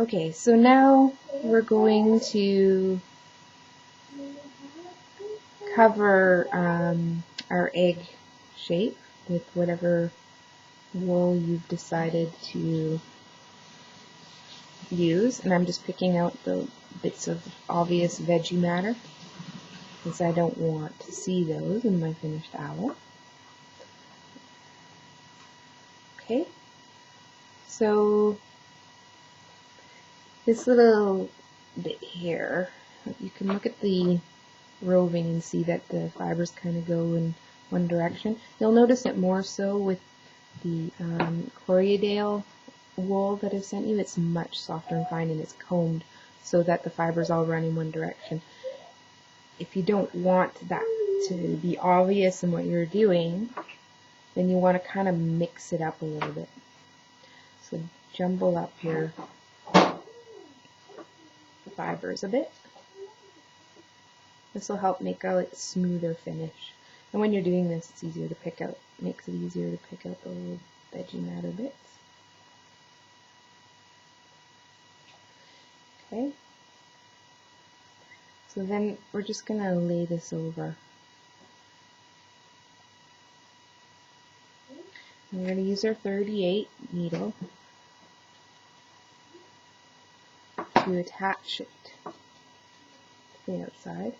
Okay, so now we're going to cover our egg shape with whatever wool you've decided to use. And I'm just picking out the bits of obvious veggie matter because I don't want to see those in my finished owl. Okay, so this little bit here, you can look at the roving and see that the fibers kind of go in one direction. You'll notice it more so with the Corriedale wool that I've sent you. It's much softer and fine and it's combed so that the fibers all run in one direction. If you don't want that to be obvious in what you're doing, then you want to kind of mix it up a little bit. So jumble up your fibers a bit. This will help make a smoother finish. And when you're doing this, it's easier to pick out. It makes it easier to pick out the little veggie matter bits. Okay. So then we're just going to lay this over. We're going to use our 38 needle to attach it to the outside.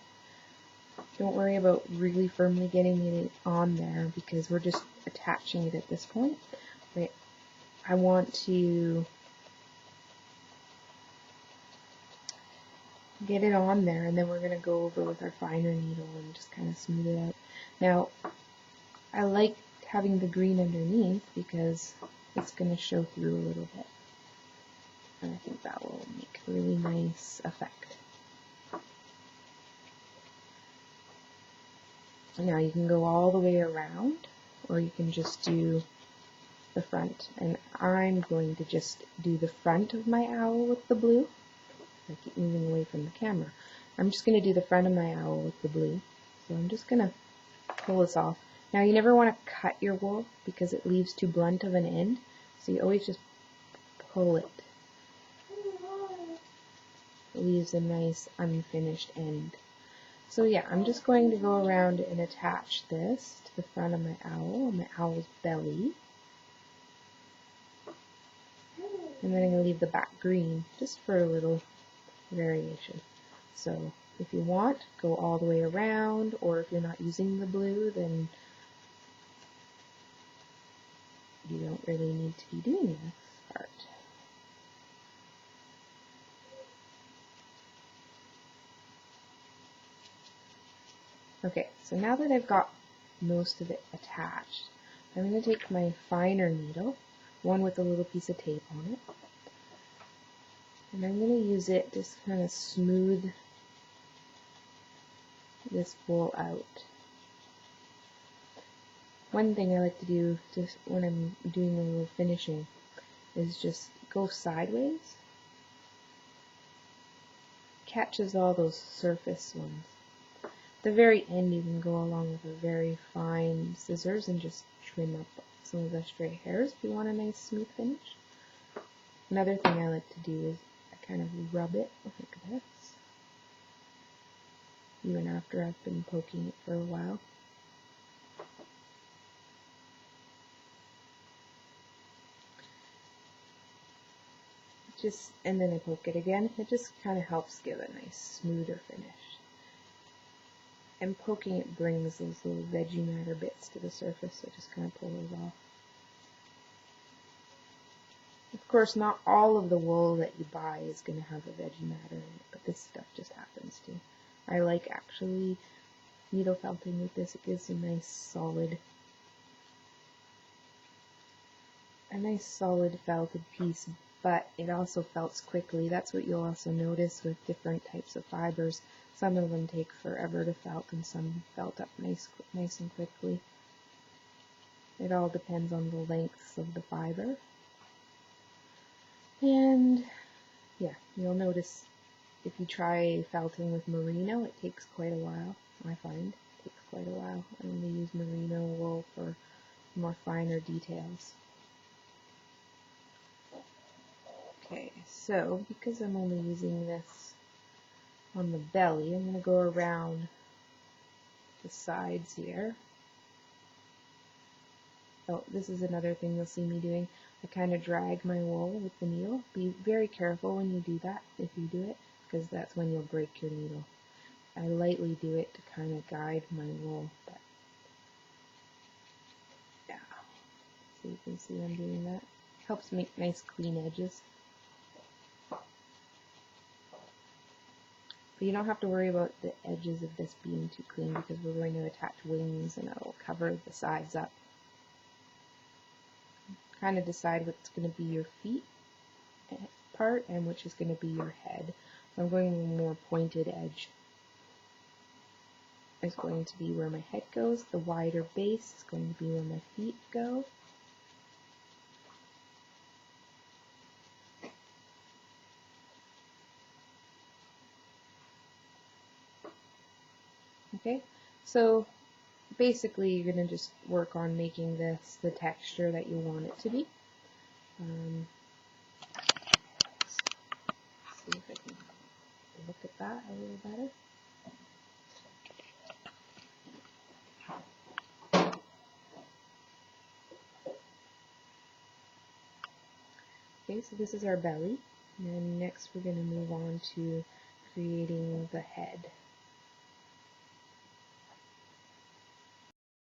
Don't worry about really firmly getting it on there because we're just attaching it at this point. But I want to get it on there and then we're going to go over with our finer needle and just kind of smooth it out. Now, I like having the green underneath because it's going to show through a little bit. And I think that will make a really nice effect. Now you can go all the way around or you can just do the front. And I'm going to just do the front of my owl with the blue. I keep moving away from the camera. I'm just going to do the front of my owl with the blue. So I'm just going to pull this off. Now you never want to cut your wool because it leaves too blunt of an end. So you always just pull it. It leaves a nice unfinished end. So yeah, I'm just going to go around and attach this to the front of my owl's belly. And then I'm going to leave the back green just for a little variation. So if you want, go all the way around, or if you're not using the blue, then you don't really need to be doing this part. Okay, so now that I've got most of it attached, I'm going to take my finer needle, one with a little piece of tape on it, and I'm going to use it to just kind of smooth this wool out. One thing I like to do just when I'm doing a little finishing is just go sideways. Catches all those surface ones. At the very end you can go along with a very fine scissors and just trim up some of the stray hairs if you want a nice smooth finish. Another thing I like to do is I kind of rub it like this, even after I've been poking it for a while. And then I poke it again. It just kind of helps give a nice smoother finish. And poking it brings those little veggie matter bits to the surface, so just kind of pull those off. Of course, not all of the wool that you buy is going to have a veggie matter in it, but this stuff just happens to. I like actually needle felting with this. It gives a nice solid felted piece, but it also felts quickly. That's what you'll also notice with different types of fibers. Some of them take forever to felt and some felt up nice and quickly. It all depends on the lengths of the fiber. And yeah, you'll notice if you try felting with merino, it takes quite a while. I find it takes quite a while. I only use merino wool for more finer details. Okay, So, because I'm only using this on the belly, I'm going to go around the sides here. Oh, this is another thing you'll see me doing. I kind of drag my wool with the needle. Be very careful when you do that, if you do it, because that's when you'll break your needle. I lightly do it to kind of guide my wool. But yeah, so you can see I'm doing that. Helps make nice clean edges. But you don't have to worry about the edges of this being too clean because we're going to attach wings and it'll cover the sides up. Kind of decide what's going to be your feet part and which is going to be your head. So I'm going with a more pointed edge. Is going to be where my head goes. The wider base is going to be where my feet go. Okay, so basically you're going to just work on making this the texture that you want it to be. See if I can look at that a little better. Okay, so this is our belly, and next we're going to move on to creating the head.